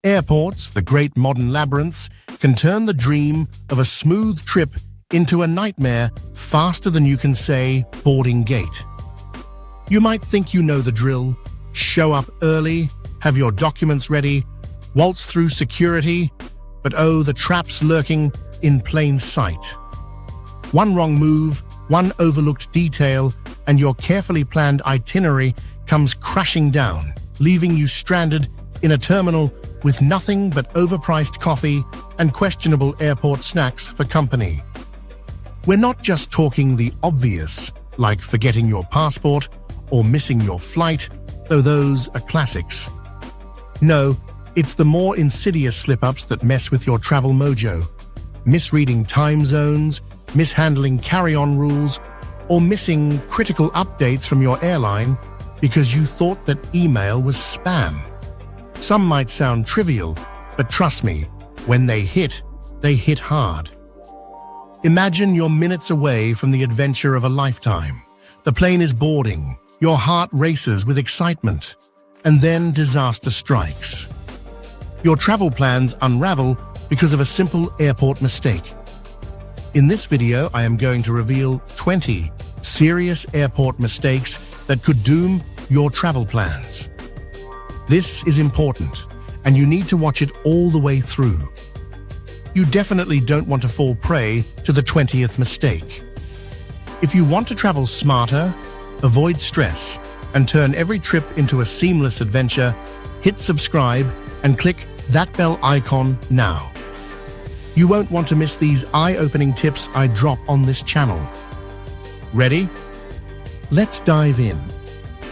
Airports, the great modern labyrinths, can turn the dream of a smooth trip into a nightmare faster than you can say boarding gate. You might think you know the drill: show up early, have your documents ready, waltz through security, but oh, the traps lurking in plain sight. One wrong move, one overlooked detail, and your carefully planned itinerary comes crashing down, leaving you stranded in a terminal with nothing but overpriced coffee and questionable airport snacks for company. We're not just talking the obvious, like forgetting your passport or missing your flight, though those are classics. No, it's the more insidious slip-ups that mess with your travel mojo. Misreading time zones, mishandling carry-on rules, or missing critical updates from your airline because you thought that email was spam. Some might sound trivial, but trust me, when they hit hard. Imagine you're minutes away from the adventure of a lifetime. The plane is boarding, your heart races with excitement, and then disaster strikes. Your travel plans unravel because of a simple airport mistake. In this video, I am going to reveal 20 serious airport mistakes that could doom your travel plans. This is important, and you need to watch it all the way through. You definitely don't want to fall prey to the 20th mistake. If you want to travel smarter, avoid stress, and turn every trip into a seamless adventure, hit subscribe and click that bell icon now. You won't want to miss these eye-opening tips I drop on this channel. Ready? Let's dive in.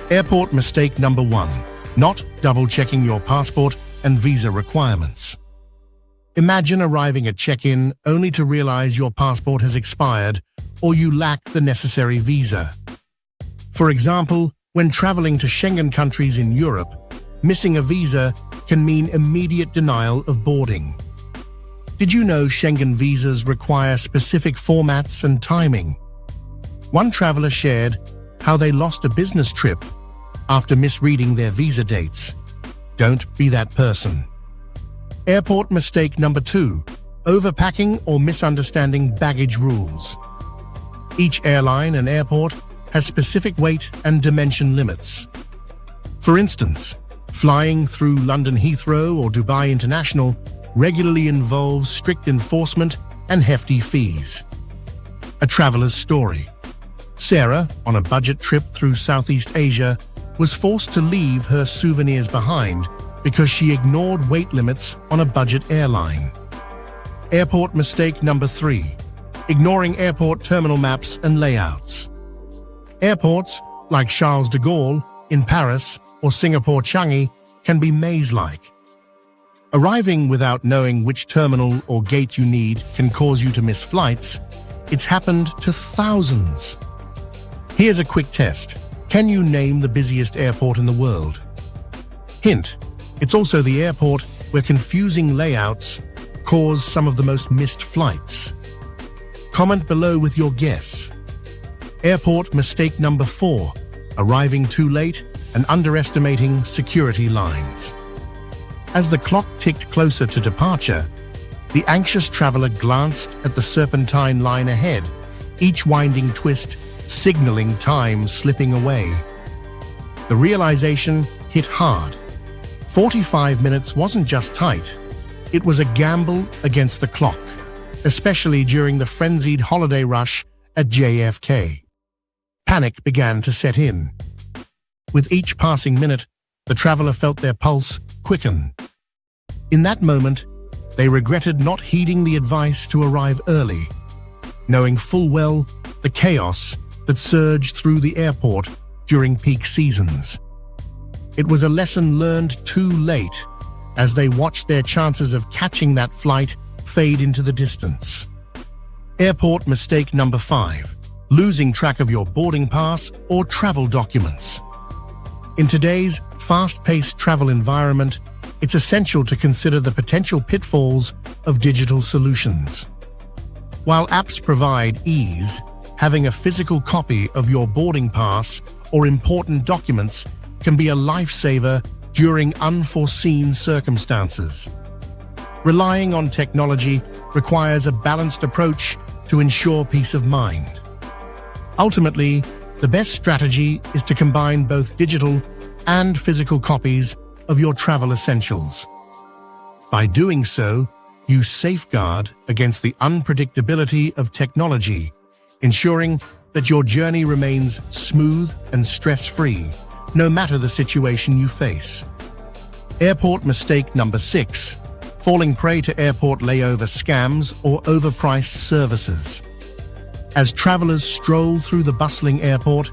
Airport mistake number 1. Not double-checking your passport and visa requirements. Imagine arriving at check-in only to realize your passport has expired or you lack the necessary visa. For example, when traveling to Schengen countries in Europe, missing a visa can mean immediate denial of boarding. Did you know Schengen visas require specific formats and timing? One traveler shared how they lost a business trip after misreading their visa dates. Don't be that person. Airport mistake number 2. Overpacking or misunderstanding baggage rules. Each airline and airport has specific weight and dimension limits. For instance, flying through London Heathrow or Dubai International regularly involves strict enforcement and hefty fees. A traveler's story. Sarah, on a budget trip through Southeast Asia, was forced to leave her souvenirs behind because she ignored weight limits on a budget airline. Airport mistake number 3. Ignoring airport terminal maps and layouts. Airports, like Charles de Gaulle in Paris or Singapore Changi, can be maze-like. Arriving without knowing which terminal or gate you need can cause you to miss flights. It's happened to thousands. Here's a quick test. Can you name the busiest airport in the world? Hint: it's also the airport where confusing layouts cause some of the most missed flights. Comment below with your guess. Airport mistake number 4. Arriving too late and underestimating security lines. As the clock ticked closer to departure, the anxious traveler glanced at the serpentine line ahead, each winding twist signaling time slipping away. The realization hit hard. 45 minutes wasn't just tight, it was a gamble against the clock, especially during the frenzied holiday rush at JFK. Panic began to set in. With each passing minute, the traveler felt their pulse quicken. In that moment, they regretted not heeding the advice to arrive early, knowing full well the chaos that surged through the airport during peak seasons. It was a lesson learned too late as they watched their chances of catching that flight fade into the distance. Airport mistake number 5. Losing track of your boarding pass or travel documents. In today's fast-paced travel environment, it's essential to consider the potential pitfalls of digital solutions. While apps provide ease, having a physical copy of your boarding pass or important documents can be a lifesaver during unforeseen circumstances. Relying on technology requires a balanced approach to ensure peace of mind. Ultimately, the best strategy is to combine both digital and physical copies of your travel essentials. By doing so, you safeguard against the unpredictability of technology, ensuring that your journey remains smooth and stress-free, no matter the situation you face. Airport mistake number 6: falling prey to airport layover scams or overpriced services. As travelers stroll through the bustling airport,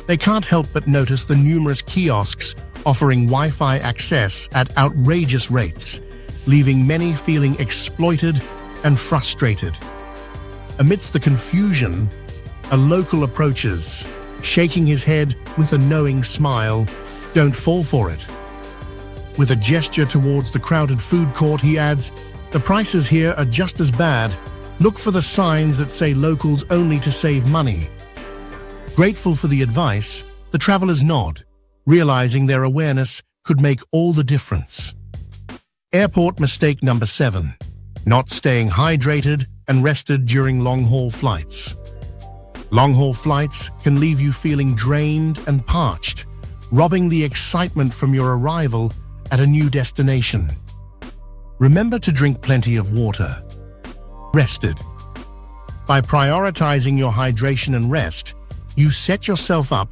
they can't help but notice the numerous kiosks offering Wi-Fi access at outrageous rates, leaving many feeling exploited and frustrated. Amidst the confusion, a local approaches, shaking his head with a knowing smile. "Don't fall for it." With a gesture towards the crowded food court, he adds, "The prices here are just as bad. Look for the signs that say locals only to save money." Grateful for the advice, the travelers nod, realizing their awareness could make all the difference. Airport mistake number 7: not staying hydrated and rested during long-haul flights. Long-haul flights can leave you feeling drained and parched, robbing the excitement from your arrival at a new destination. Remember to drink plenty of water. Rested. By prioritizing your hydration and rest, you set yourself up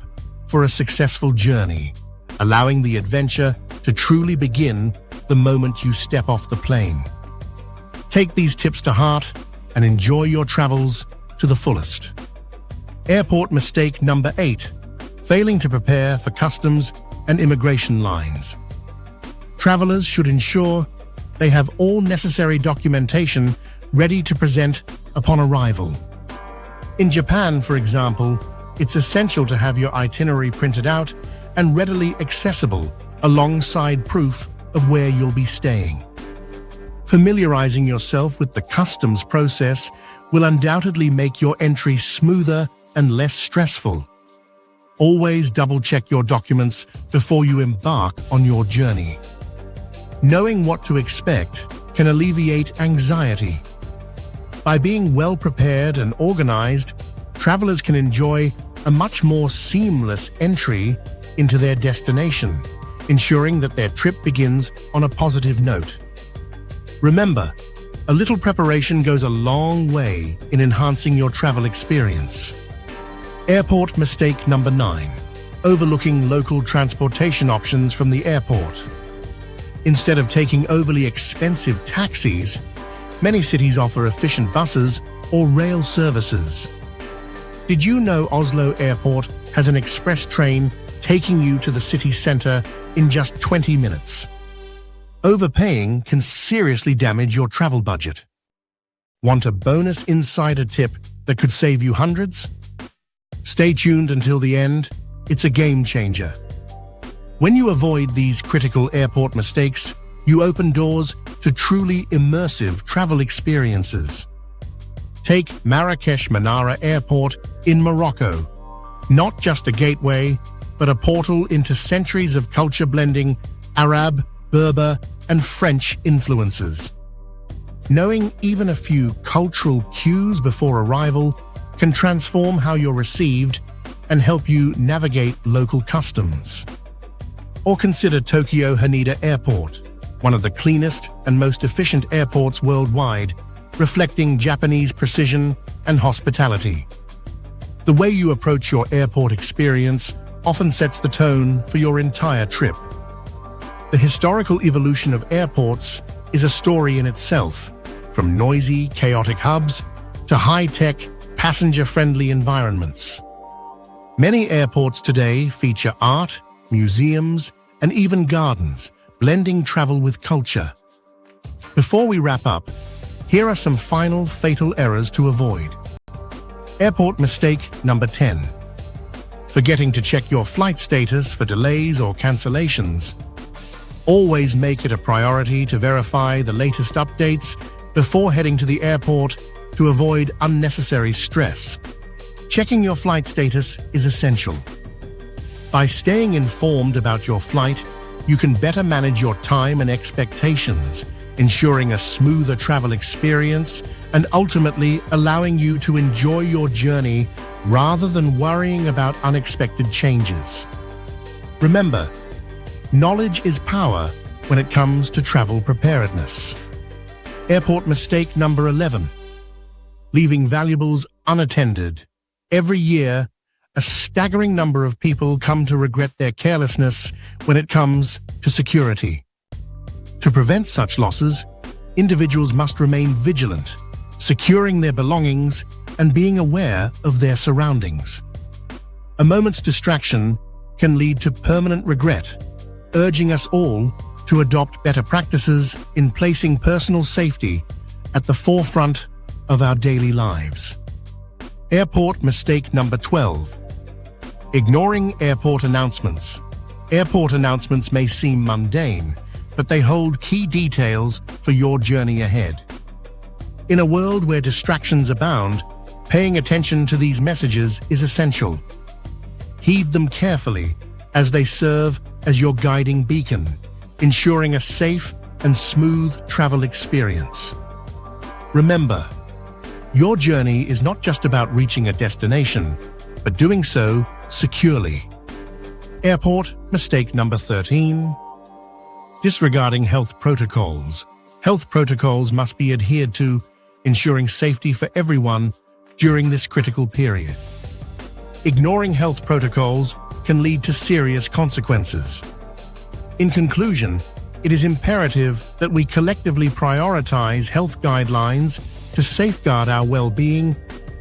for a successful journey, allowing the adventure to truly begin the moment you step off the plane. Take these tips to heart and enjoy your travels to the fullest. Airport mistake number 8: failing to prepare for customs and immigration lines. Travelers should ensure they have all necessary documentation ready to present upon arrival. In Japan, for example, it's essential to have your itinerary printed out and readily accessible alongside proof of where you'll be staying. Familiarizing yourself with the customs process will undoubtedly make your entry smoother and less stressful. Always double-check your documents before you embark on your journey. Knowing what to expect can alleviate anxiety. By being well-prepared and organized, travelers can enjoy a much more seamless entry into their destination, ensuring that their trip begins on a positive note. Remember, a little preparation goes a long way in enhancing your travel experience. Airport mistake number 9: overlooking local transportation options from the airport. Instead of taking overly expensive taxis, many cities offer efficient buses or rail services. Did you know Oslo Airport has an express train taking you to the city center in just 20 minutes? Overpaying can seriously damage your travel budget. Want a bonus insider tip that could save you hundreds? Stay tuned until the end. It's a game changer. When you avoid these critical airport mistakes, you open doors to truly immersive travel experiences. Take Marrakesh Menara Airport in Morocco. Not just a gateway, but a portal into centuries of culture blending Arab, Berber, and French influences. Knowing even a few cultural cues before arrival can transform how you're received and help you navigate local customs. Or consider Tokyo Haneda Airport, one of the cleanest and most efficient airports worldwide, reflecting Japanese precision and hospitality. The way you approach your airport experience often sets the tone for your entire trip. The historical evolution of airports is a story in itself, from noisy, chaotic hubs to high-tech, passenger-friendly environments. Many airports today feature art, museums, and even gardens, blending travel with culture. Before we wrap up, here are some final fatal errors to avoid. Airport mistake number 10: forgetting to check your flight status for delays or cancellations. Always make it a priority to verify the latest updates before heading to the airport to avoid unnecessary stress. Checking your flight status is essential. By staying informed about your flight, you can better manage your time and expectations, ensuring a smoother travel experience and ultimately allowing you to enjoy your journey rather than worrying about unexpected changes. Remember, knowledge is power when it comes to travel preparedness. Airport mistake number 11. Leaving valuables unattended. Every year, a staggering number of people come to regret their carelessness when it comes to security. To prevent such losses, individuals must remain vigilant, securing their belongings and being aware of their surroundings. A moment's distraction can lead to permanent regret, urging us all to adopt better practices in placing personal safety at the forefront of our daily lives. Airport mistake number 12. Ignoring airport announcements. Airport announcements may seem mundane, but they hold key details for your journey ahead. In a world where distractions abound, paying attention to these messages is essential. Heed them carefully as they serve as your guiding beacon, ensuring a safe and smooth travel experience. Remember, your journey is not just about reaching a destination, but doing so securely. Airport mistake number 13. Disregarding health protocols. Health protocols must be adhered to, ensuring safety for everyone during this critical period. Ignoring health protocols can lead to serious consequences. In conclusion, it is imperative that we collectively prioritize health guidelines to safeguard our well-being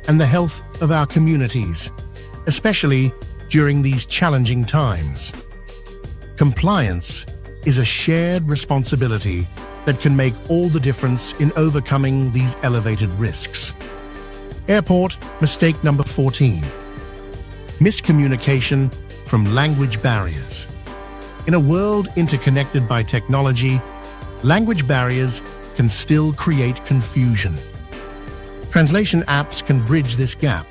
and the health of our communities, especially during these challenging times. Compliance is a shared responsibility that can make all the difference in overcoming these elevated risks. Airport mistake number 14. Miscommunication from language barriers. In a world interconnected by technology, language barriers can still create confusion. Translation apps can bridge this gap.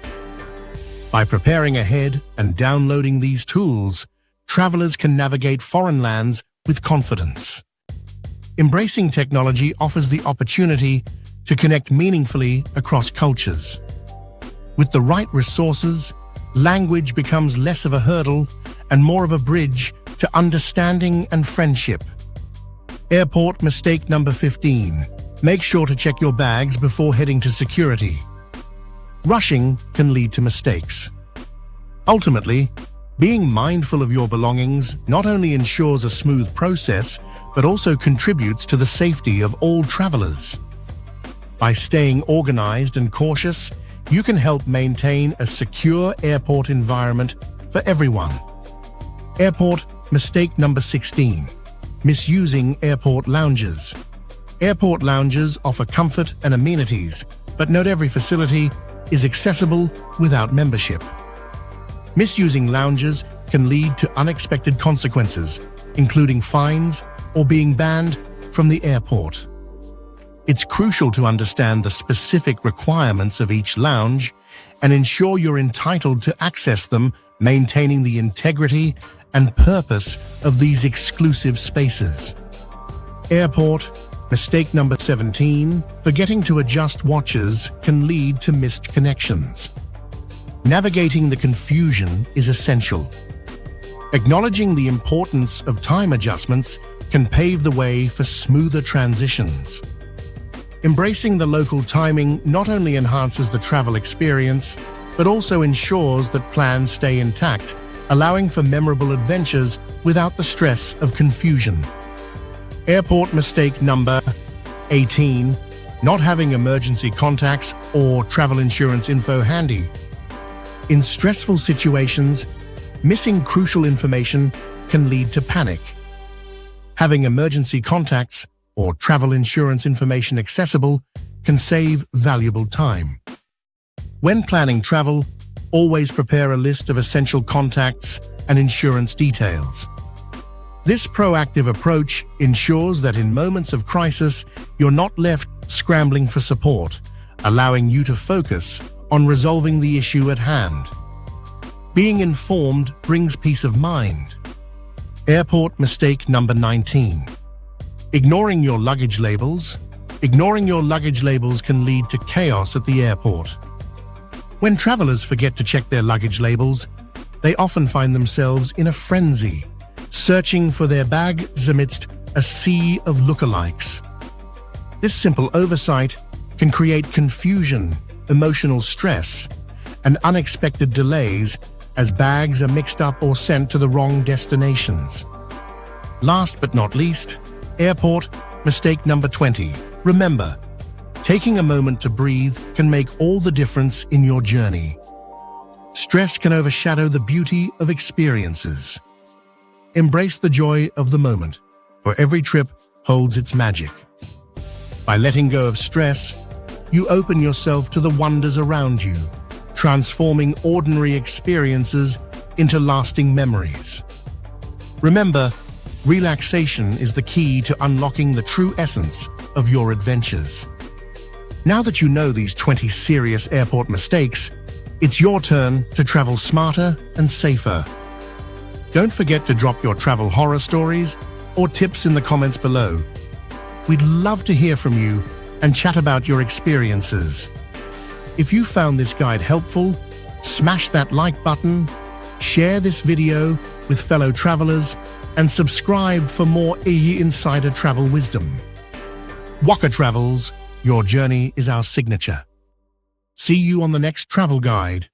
By preparing ahead and downloading these tools, travelers can navigate foreign lands with confidence. Embracing technology offers the opportunity to connect meaningfully across cultures. With the right resources, language becomes less of a hurdle and more of a bridge to understanding and friendship. Airport mistake number 15. Make sure to check your bags before heading to security. Rushing can lead to mistakes. Ultimately, being mindful of your belongings not only ensures a smooth process, but also contributes to the safety of all travelers. By staying organized and cautious, you can help maintain a secure airport environment for everyone. Airport mistake number 16. Misusing airport lounges. Airport lounges offer comfort and amenities, but not every facility is accessible without membership. Misusing lounges can lead to unexpected consequences, including fines or being banned from the airport. It's crucial to understand the specific requirements of each lounge and ensure you're entitled to access them, maintaining the integrity and purpose of these exclusive spaces. Airport mistake number 17. Forgetting to adjust watches can lead to missed connections. Navigating the confusion is essential. Acknowledging the importance of time adjustments can pave the way for smoother transitions. Embracing the local timing not only enhances the travel experience, but also ensures that plans stay intact, allowing for memorable adventures without the stress of confusion. Airport mistake number 18. Not having emergency contacts or travel insurance info handy. In stressful situations, missing crucial information can lead to panic. Having emergency contacts or travel insurance information accessible can save valuable time. When planning travel, always prepare a list of essential contacts and insurance details. This proactive approach ensures that in moments of crisis, you're not left scrambling for support, allowing you to focus on resolving the issue at hand. Being informed brings peace of mind. Airport mistake number 19. Ignoring your luggage labels. Ignoring your luggage labels can lead to chaos at the airport. When travelers forget to check their luggage labels, they often find themselves in a frenzy, searching for their bags amidst a sea of lookalikes. This simple oversight can create confusion, emotional stress, and unexpected delays as bags are mixed up or sent to the wrong destinations. Last but not least, airport mistake number 20. Remember, taking a moment to breathe can make all the difference in your journey. Stress can overshadow the beauty of experiences. Embrace the joy of the moment, for every trip holds its magic. By letting go of stress, you open yourself to the wonders around you, transforming ordinary experiences into lasting memories. Remember, relaxation is the key to unlocking the true essence of your adventures. Now that you know these 20 serious airport mistakes, it's your turn to travel smarter and safer. Don't forget to drop your travel horror stories or tips in the comments below. We'd love to hear from you and chat about your experiences. If you found this guide helpful, smash that like button, share this video with fellow travelers, and subscribe for more insider travel wisdom. Wakatravels, your journey is our signature. See you on the next travel guide.